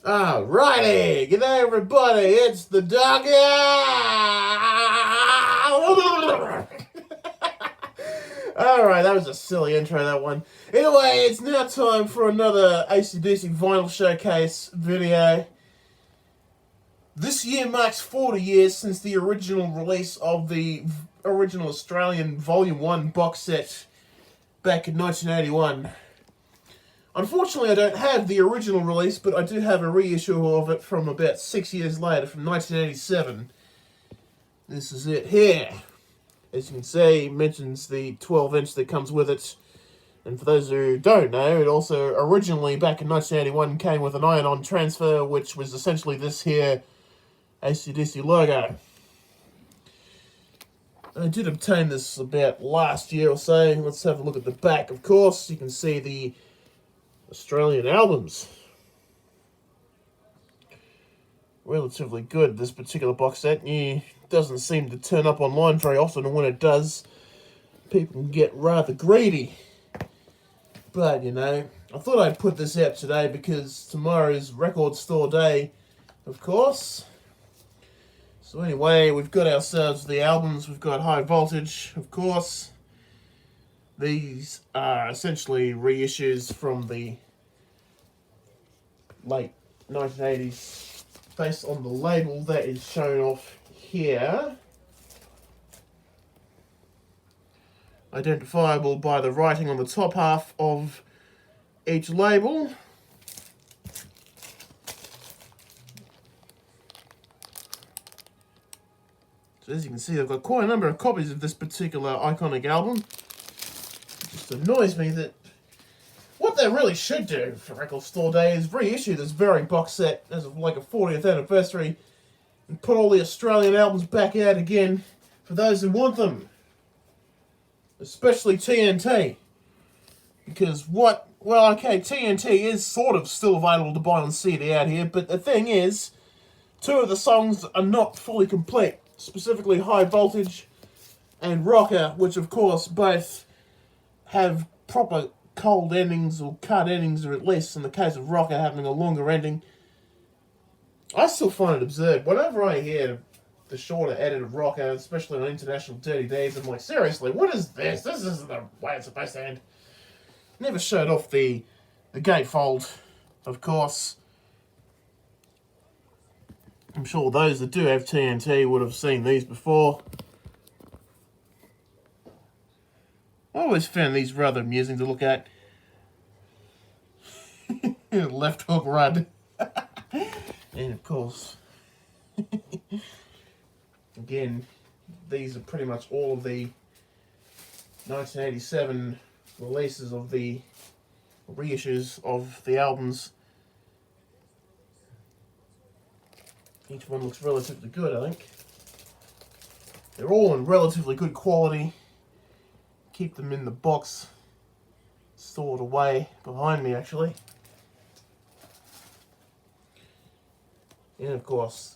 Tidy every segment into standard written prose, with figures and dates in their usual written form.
Alrighty, g'day everybody, it's the doggy! Alright, that was a silly intro, that one. Anyway, it's now time for another AC/DC vinyl showcase video. This year marks 40 years since the original release of the original Australian Volume 1 box set back in 1981. Unfortunately, I don't have the original release, but I do have a reissue of it from about 6 years later, from 1987. This is it here. As you can see, it mentions the 12-inch that comes with it. And for those who don't know, it also originally, back in 1981, came with an iron-on transfer, which was essentially this here AC/DC logo. I did obtain this about last year or so. Let's have a look at the back, of course. You can see the Australian albums. Relatively good, this particular box set. It doesn't seem to turn up online very often, and when it does, people can get rather greedy. But, you know, I thought I'd put this out today because tomorrow's record store day, of course. So anyway, we've got ourselves the albums. We've got High Voltage, of course. These are essentially reissues from the late 1980s based on the label that is shown off here. Identifiable by the writing on the top half of each label. So as you can see, I've got quite a number of copies of this particular iconic album. It annoys me that what they really should do for Record Store Day is reissue this very box set as of like a 40th anniversary and put all the Australian albums back out again for those who want them. Especially TNT. Because TNT is sort of still available to buy on CD out here, but the thing is, two of the songs are not fully complete. Specifically High Voltage and Rocker, which of course both have proper cold endings or cut endings, or at least in the case of Rocker having a longer ending. I still find it absurd. Whenever I hear the shorter edit of Rocker, especially on International Dirty Deeds, I'm like, seriously, what is this? This isn't the way it's supposed to end. Never showed off the gatefold, of course. I'm sure those that do have TNT would have seen these before. I always found these rather amusing to look at. Left hook run. And of course, again, these are pretty much all of the 1987 releases of the reissues of the albums. Each one looks relatively good, I think. They're all in relatively good quality. Keep them in the box, stored away behind me, actually. And of course,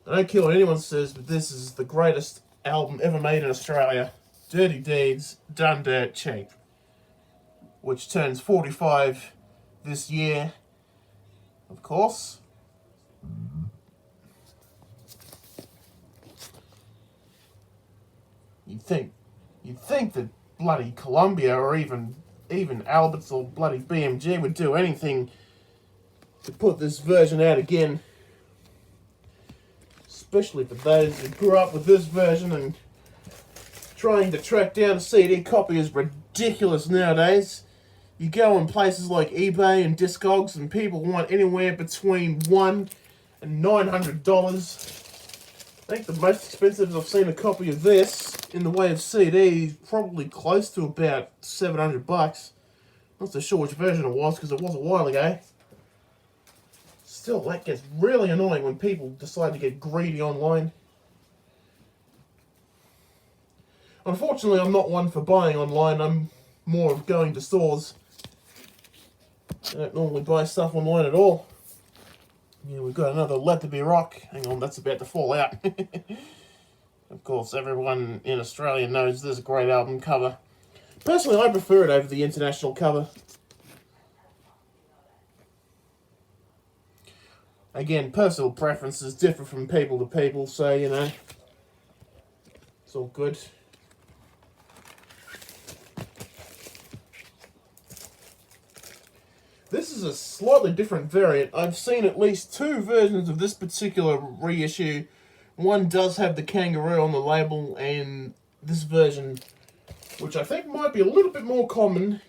I don't care what anyone says, but this is the greatest album ever made in Australia. Dirty Deeds, Done Dirt Cheap, which turns 45 this year, of course. You'd think that bloody Columbia or even Alberts or bloody BMG would do anything to put this version out again. Especially for those who grew up with this version, and trying to track down a CD copy is ridiculous nowadays. You go on places like eBay and Discogs and people want anywhere between $100 and $900. I think the most expensive I've seen a copy of this in the way of CD is probably close to about $700. Not so sure which version it was because it was a while ago. Still, that gets really annoying when people decide to get greedy online. Unfortunately, I'm not one for buying online. I'm more of going to stores. I don't normally buy stuff online at all. Yeah, we've got another Let There Be Rock. Hang on, that's about to fall out. Of course, everyone in Australia knows this is a great album cover. Personally, I prefer it over the international cover. Again, personal preferences differ from people to people, so, you know, it's all good. This is a slightly different variant. I've seen at least 2 versions of this particular reissue. One does have the kangaroo on the label, and this version, which I think might be a little bit more common,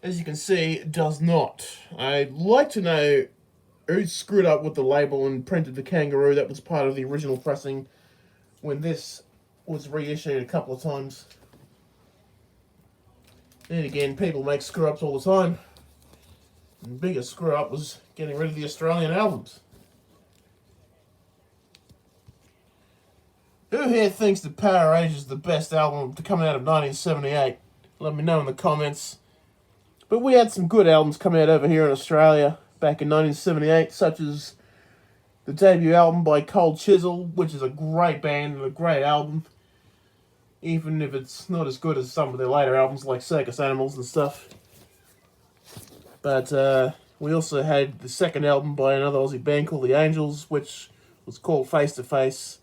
as you can see, does not. I'd like to know who screwed up with the label and printed the kangaroo. That was part of the original pressing when this was reissued a couple of times. And again, people make screw-ups all the time. The biggest screw-up was getting rid of the Australian albums. Who here thinks that POWERAGE is the best album to come out of 1978? Let me know in the comments. But we had some good albums come out over here in Australia back in 1978, such as the debut album by Cold Chisel, which is a great band and a great album, even if it's not as good as some of their later albums like Circus Animals and stuff. But we also had the second album by another Aussie band called The Angels, which was called Face to Face.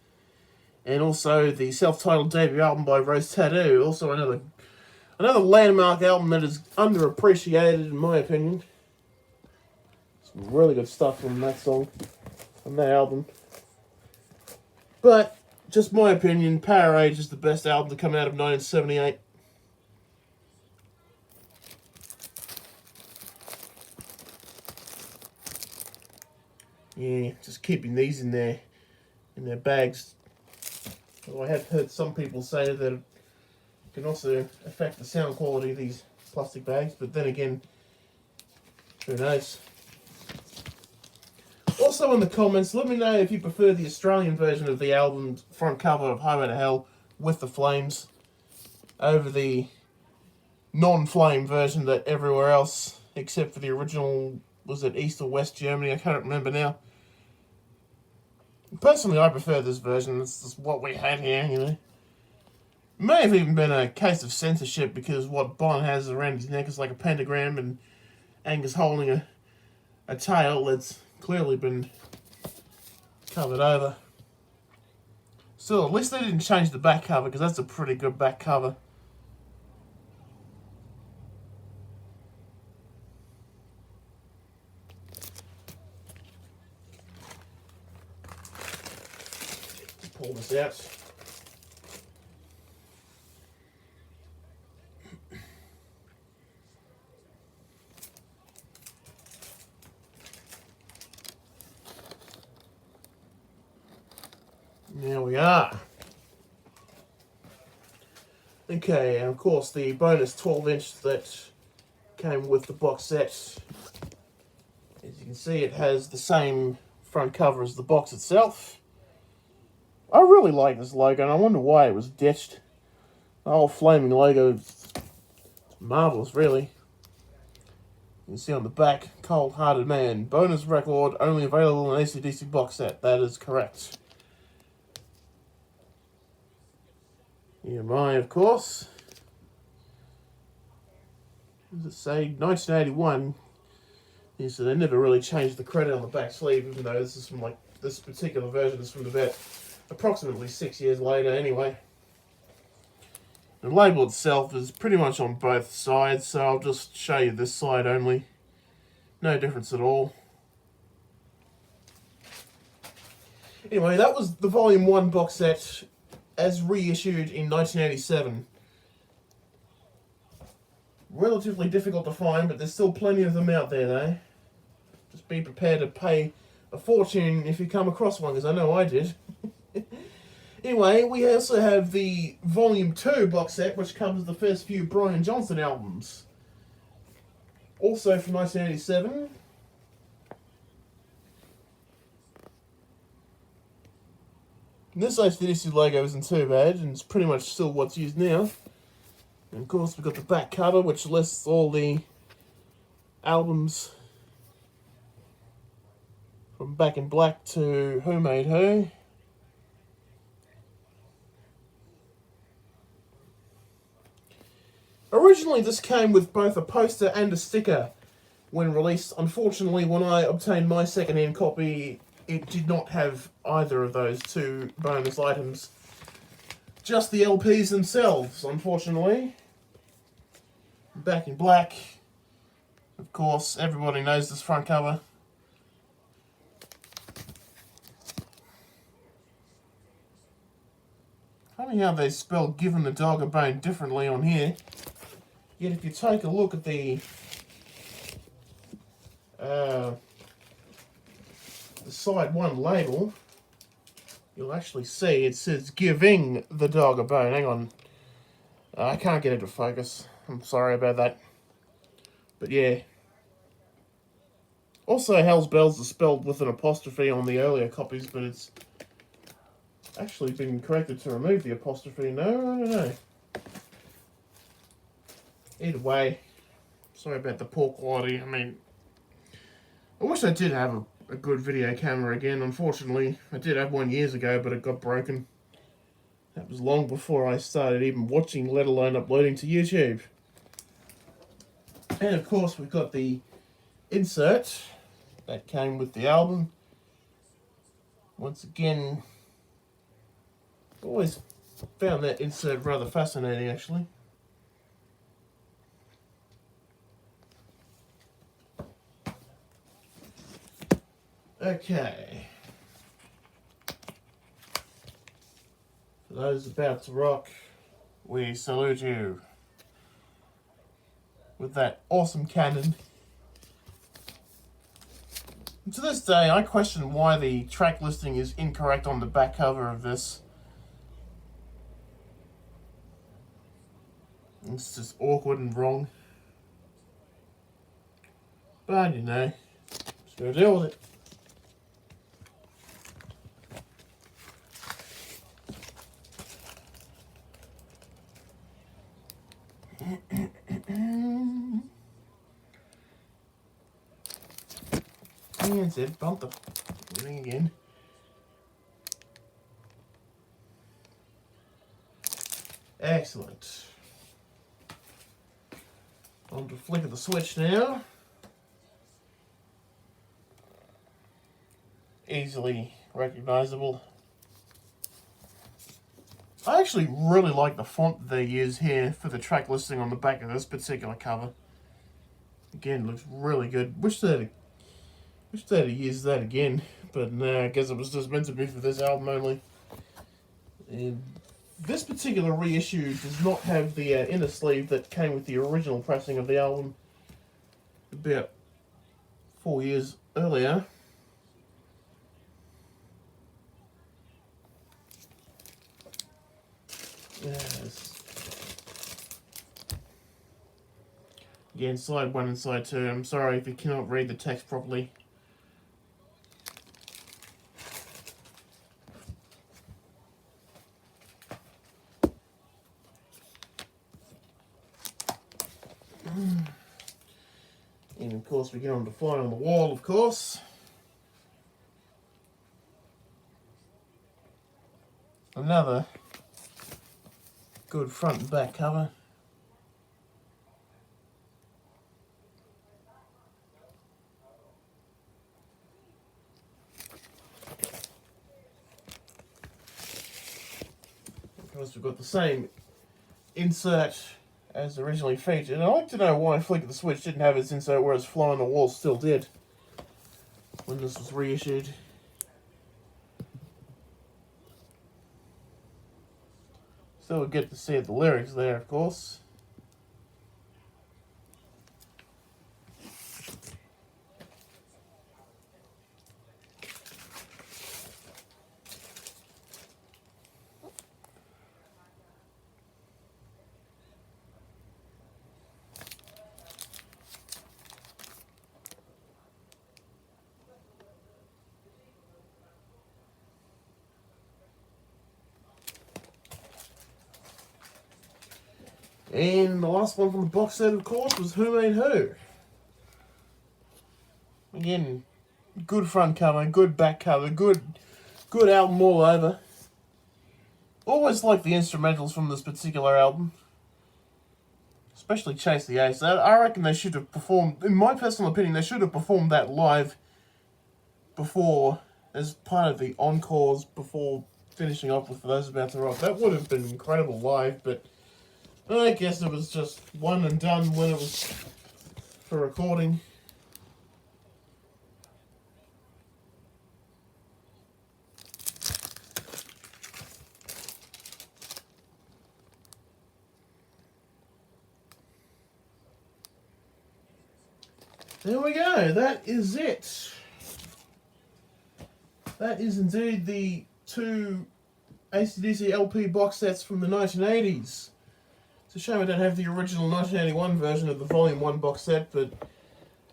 And also the self-titled debut album by Rose Tattoo, also another landmark album that is underappreciated in my opinion. Some really good stuff from that song, from that album. But, just my opinion, POWERAGE is the best album to come out of 1978. Yeah, just keeping these in their bags. Although I have heard some people say that it can also affect the sound quality of these plastic bags, but then again, who knows. Also in the comments, let me know if you prefer the Australian version of the album's front cover of Highway to Hell with the flames over the non-flame version that everywhere else, except for the original, was it East or West Germany? I can't remember now. Personally, I prefer this version. This is what we had here, you know. It may have even been a case of censorship because what Bon has around his neck is like a pentagram and Angus holding a tail that's clearly been covered over. Still, at least they didn't change the back cover because that's a pretty good back cover. Pull this out. There we are. Okay, and of course the bonus 12-inch that came with the box set. As you can see, it has the same front cover as the box itself. I really like this logo, and I wonder why it was ditched. The whole flaming logo is marvellous, really. You can see on the back, Cold Hearted Man. Bonus record, only available in AC/DC box set. That is correct. EMI, of course. What does it say? 1981. Yeah, so they never really changed the credit on the back sleeve, even though this is from like this particular version is from about approximately 6 years later anyway. The label itself is pretty much on both sides, so I'll just show you this side only. No difference at all. Anyway, that was the Volume 1 box set as reissued in 1987. Relatively difficult to find, but there's still plenty of them out there though. Just be prepared to pay a fortune if you come across one, because I know I did. Anyway, we also have the Volume 2 box set, which covers the first few Brian Johnson albums. Also from 1987. And this AC/DC logo isn't too bad, and it's pretty much still what's used now. And of course, we've got the back cover, which lists all the albums from Back in Black to Who Made Who. Originally, this came with both a poster and a sticker. when released. Unfortunately, when I obtained my second-hand copy, it did not have either of those two bonus items. Just the LPs themselves, unfortunately. Back in black. Of course, everybody knows this front cover. Funny how they spell "given the dog a bone" differently on here. Yet if you take a look at the side one label, you'll actually see it says "giving the dog a bone." Hang on. I can't get it to focus. I'm sorry about that. But yeah. Also, Hell's Bells is spelled with an apostrophe on the earlier copies, but it's actually been corrected to remove the apostrophe. No. Either way, sorry about the poor quality. I mean, I wish I did have a good video camera again. Unfortunately, I did have one years ago, but it got broken. That was long before I started even watching, let alone uploading to YouTube. And of course, we've got the insert that came with the album. Once again, always found that insert rather fascinating, actually. Okay. For those about to rock, we salute you with that awesome cannon. And to this day, I question why the track listing is incorrect on the back cover of this. It's just awkward and wrong. But, you know, just gotta deal with it. And it bumped the ring again. Excellent. On to flick of the switch now. Easily recognizable. I actually really like the font they use here for the track listing on the back of this particular cover. Again, looks really good. Wish they'd have used that again, but no, I guess it was just meant to be for this album only. And this particular reissue does not have the inner sleeve that came with the original pressing of the album about 4 years earlier. Yes. Again, side 1 and side 2. I'm sorry if you cannot read the text properly. And of course we get on to Fly on the Wall, of course. Another good front and back cover. Of course we've got the same insert as originally featured. And I'd like to know why Flick of the Switch didn't have its insert, whereas Fly on the Wall still did when this was reissued. Still get to see the lyrics there, of course. And the last one from the box set, of course, was Who Made Who. Again, good front cover, good back cover, good album all over. Always like the instrumentals from this particular album. especially Chase the Ace. I reckon they should have performed, in my personal opinion, they should have performed that live before, as part of the encores, before finishing off with For Those About to Rock. That would have been incredible live, but I guess it was just one and done when it was for recording. There we go, that is it. That is indeed the 2 AC/DC LP box sets from the 1980s. It's a shame I don't have the original 1981 version of the Volume 1 box set, but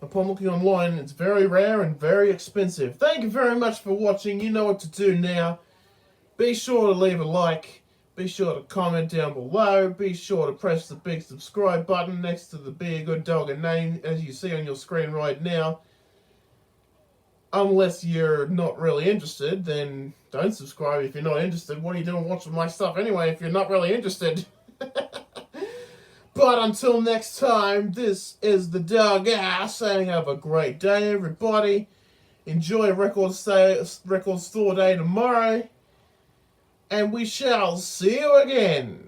upon looking online, it's very rare and very expensive. Thank you very much for watching. You know what to do now. Be sure to leave a like. Be sure to comment down below. Be sure to press the big subscribe button next to the Be a Good Dog and name as you see on your screen right now. Unless you're not really interested, then don't subscribe if you're not interested. What are you doing watching my stuff anyway if you're not really interested? But until next time, this is the Dog Ass saying have a great day, everybody. Enjoy Record Store Day tomorrow. And we shall see you again.